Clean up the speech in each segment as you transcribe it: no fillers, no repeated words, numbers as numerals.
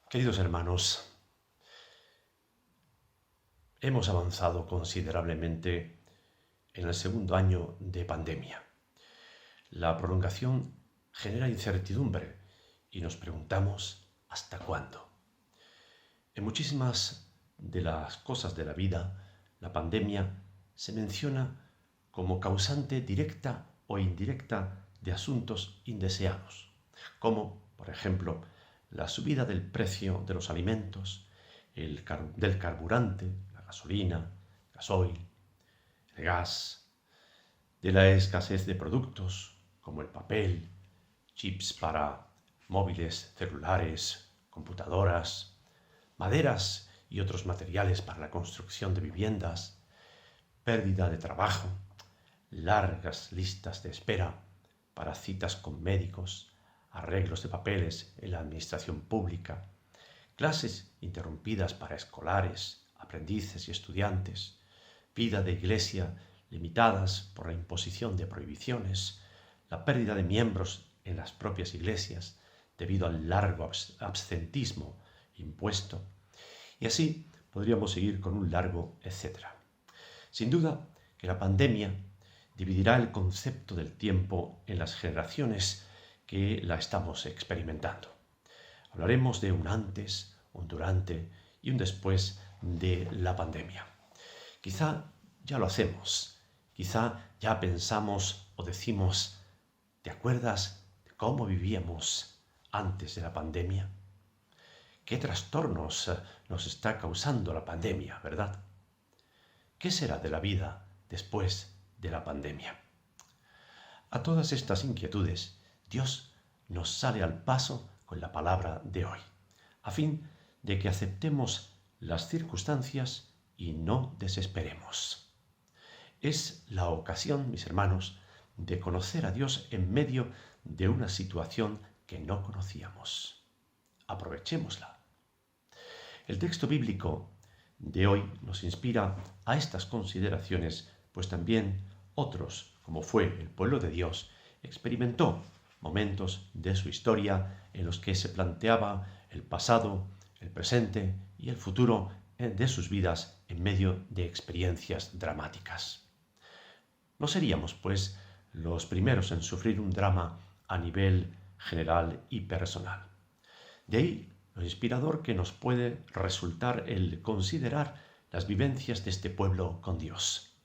Queridos hermanos, hemos avanzado considerablemente en el segundo año de pandemia. La prolongación genera incertidumbre y nos preguntamos ¿hasta cuándo? En muchísimas de las cosas de la vida, la pandemia se menciona como causante directa o indirecta de asuntos indeseados, como, por ejemplo, la subida del precio de los alimentos, del carburante, la gasolina, gasoil, el gas, de la escasez de productos como el papel, chips para móviles, celulares, computadoras, maderas y otros materiales para la construcción de viviendas, pérdida de trabajo, largas listas de espera para citas con médicos, arreglos de papeles en la administración pública, clases interrumpidas para escolares, aprendices y estudiantes, vida de iglesia limitadas por la imposición de prohibiciones, la pérdida de miembros en las propias iglesias debido al largo absentismo impuesto, y así podríamos seguir con un largo etcétera. Sin duda que la pandemia dividirá el concepto del tiempo en las generaciones que la estamos experimentando. Hablaremos de un antes, un durante y un después de la pandemia. Quizá ya lo hacemos, quizá ya pensamos o decimos, ¿te acuerdas de cómo vivíamos antes de la pandemia? ¿Qué trastornos nos está causando la pandemia, verdad? ¿Qué será de la vida después de la pandemia? A todas estas inquietudes, Dios nos sale al paso con la palabra de hoy, a fin de que aceptemos las circunstancias y no desesperemos. Es la ocasión, mis hermanos, de conocer a Dios en medio de una situación que no conocíamos. Aprovechémosla. El texto bíblico de hoy nos inspira a estas consideraciones, pues también otros, como fue el pueblo de Dios, experimentó momentos de su historia en los que se planteaba el pasado, el presente y el futuro de sus vidas en medio de experiencias dramáticas. No seríamos, pues, los primeros en sufrir un drama a nivel general y personal. De ahí lo inspirador que nos puede resultar el considerar las vivencias de este pueblo con Dios.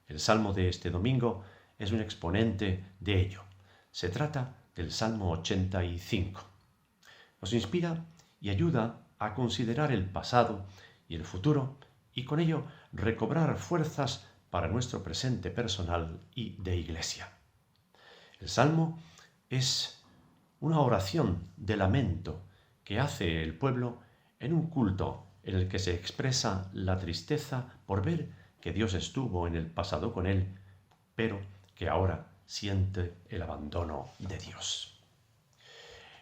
El salmo de este domingo es un exponente de ello. Se trata del Salmo 85. Nos inspira y ayuda a considerar el pasado y el futuro y con ello recobrar fuerzas para nuestro presente personal y de iglesia. El Salmo es una oración de lamento que hace el pueblo en un culto en el que se expresa la tristeza por ver que Dios estuvo en el pasado con él, pero que ahora siente el abandono de Dios.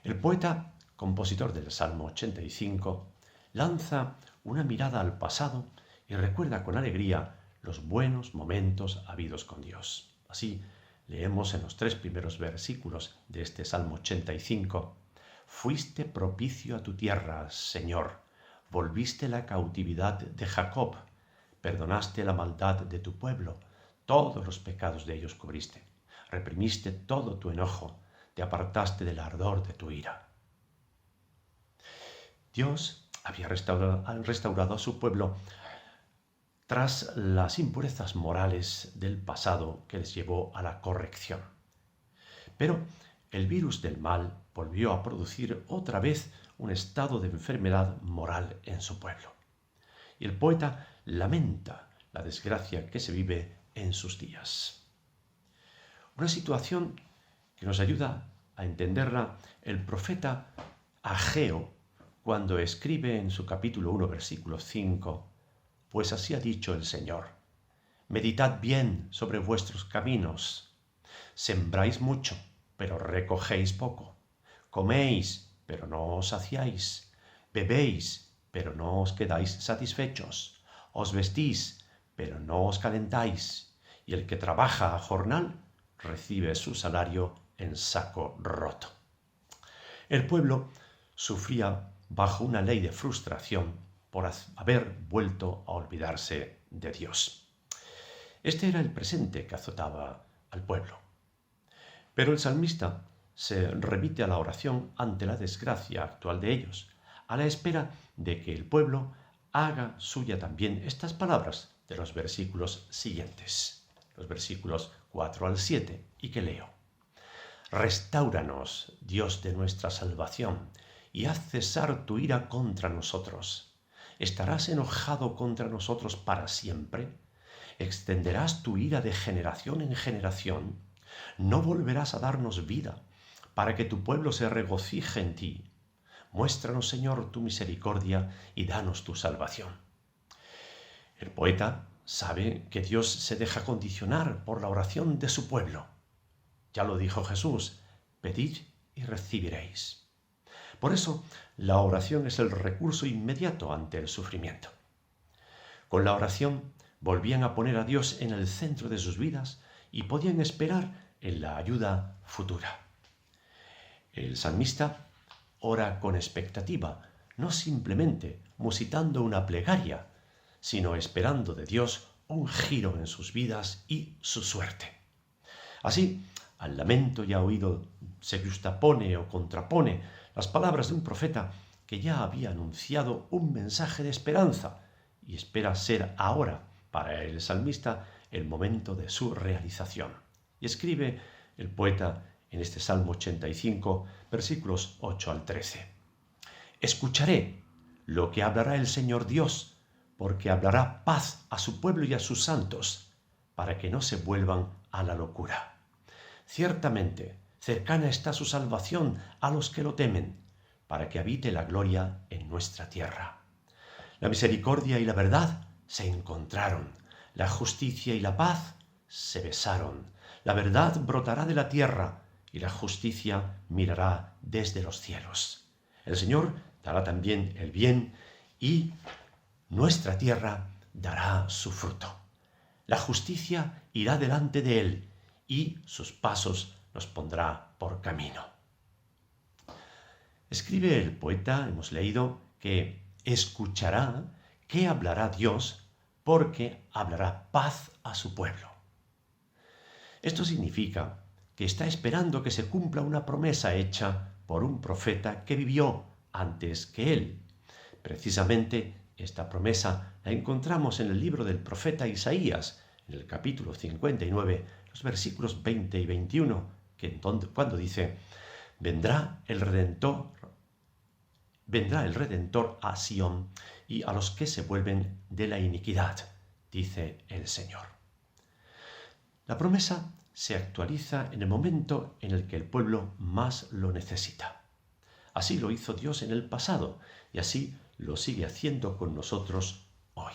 El poeta, compositor del Salmo 85, lanza una mirada al pasado y recuerda con alegría los buenos momentos habidos con Dios. Así leemos en los 3 primeros versículos de este Salmo 85: Fuiste propicio a tu tierra, Señor, volviste la cautividad de Jacob, perdonaste la maldad de tu pueblo, todos los pecados de ellos cubriste, reprimiste todo tu enojo, te apartaste del ardor de tu ira. Dios había restaurado a su pueblo tras las impurezas morales del pasado que les llevó a la corrección. Pero el virus del mal volvió a producir otra vez un estado de enfermedad moral en su pueblo. Y el poeta lamenta la desgracia que se vive en sus días. Una situación que nos ayuda a entenderla el profeta Ageo cuando escribe en su capítulo 1, versículo 5, pues así ha dicho el Señor, meditad bien sobre vuestros caminos, sembráis mucho, pero recogéis poco, coméis, pero no os saciáis, bebéis, pero no os quedáis satisfechos, os vestís, pero no os calentáis, y el que trabaja a jornal recibe su salario en saco roto. El pueblo sufría bajo una ley de frustración por haber vuelto a olvidarse de Dios. Este era el presente que azotaba al pueblo. Pero el salmista se remite a la oración ante la desgracia actual de ellos, a la espera de que el pueblo haga suya también estas palabras de los versículos siguientes, los versículos 4 al 7, y que leo. Restáuranos, Dios de nuestra salvación, y haz cesar tu ira contra nosotros. ¿Estarás enojado contra nosotros para siempre? ¿Extenderás tu ira de generación en generación? ¿No volverás a darnos vida para que tu pueblo se regocije en ti? Muéstranos, Señor, tu misericordia y danos tu salvación. El poeta sabe que Dios se deja condicionar por la oración de su pueblo. Ya lo dijo Jesús, pedid y recibiréis. Por eso, la oración es el recurso inmediato ante el sufrimiento. Con la oración volvían a poner a Dios en el centro de sus vidas y podían esperar en la ayuda futura. El salmista ora con expectativa, no simplemente musitando una plegaria, sino esperando de Dios un giro en sus vidas y su suerte. Así, al lamento ya oído se justapone o contrapone las palabras de un profeta que ya había anunciado un mensaje de esperanza y espera ser ahora para el salmista el momento de su realización. Y escribe el poeta en este Salmo 85, versículos 8 al 13. Escucharé lo que hablará el Señor Dios, porque hablará paz a su pueblo y a sus santos, para que no se vuelvan a la locura. Ciertamente, cercana está su salvación a los que lo temen, para que habite la gloria en nuestra tierra. La misericordia y la verdad se encontraron, la justicia y la paz se besaron. La verdad brotará de la tierra y la justicia mirará desde los cielos. El Señor dará también el bien y nuestra tierra dará su fruto. La justicia irá delante de él y sus pasos nos pondrá por camino. Escribe el poeta, hemos leído, que escuchará, que hablará Dios, porque hablará paz a su pueblo. Esto significa que está esperando que se cumpla una promesa hecha por un profeta que vivió antes que él. Precisamente esta promesa la encontramos en el libro del profeta Isaías, en el capítulo 59, los versículos 20 y 21, cuando dice, vendrá el Redentor a Sión y a los que se vuelven de la iniquidad, dice el Señor. La promesa se actualiza en el momento en el que el pueblo más lo necesita. Así lo hizo Dios en el pasado y así lo sigue haciendo con nosotros hoy.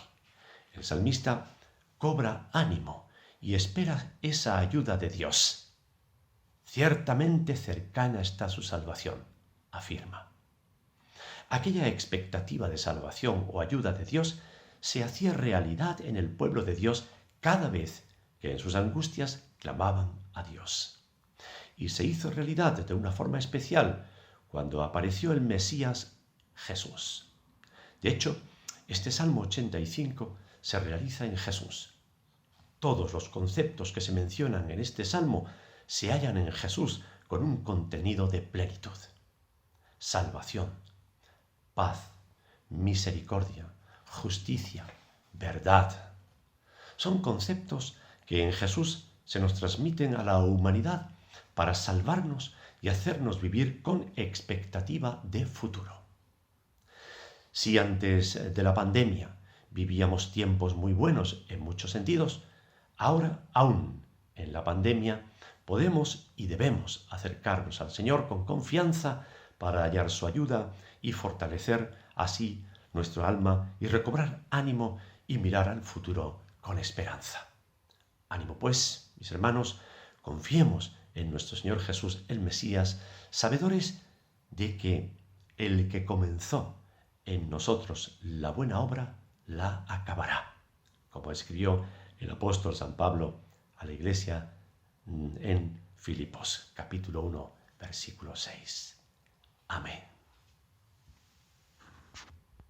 El salmista cobra ánimo y espera esa ayuda de Dios. Ciertamente cercana está su salvación, afirma. Aquella expectativa de salvación o ayuda de Dios se hacía realidad en el pueblo de Dios cada vez que en sus angustias clamaban a Dios. Y se hizo realidad de una forma especial cuando apareció el Mesías Jesús. De hecho, este Salmo 85 se realiza en Jesús. Todos los conceptos que se mencionan en este Salmo se hallan en Jesús con un contenido de plenitud. Salvación, paz, misericordia, justicia, verdad. Son conceptos que en Jesús se nos transmiten a la humanidad para salvarnos y hacernos vivir con expectativa de futuro. Si antes de la pandemia vivíamos tiempos muy buenos en muchos sentidos, ahora aún en la pandemia podemos y debemos acercarnos al Señor con confianza para hallar su ayuda y fortalecer así nuestro alma y recobrar ánimo y mirar al futuro con esperanza. Ánimo pues, mis hermanos, confiemos en nuestro Señor Jesús, el Mesías, sabedores de que el que comenzó en nosotros la buena obra, la acabará. Como escribió el apóstol San Pablo a la iglesia en Filipos, capítulo 1, versículo 6. Amén.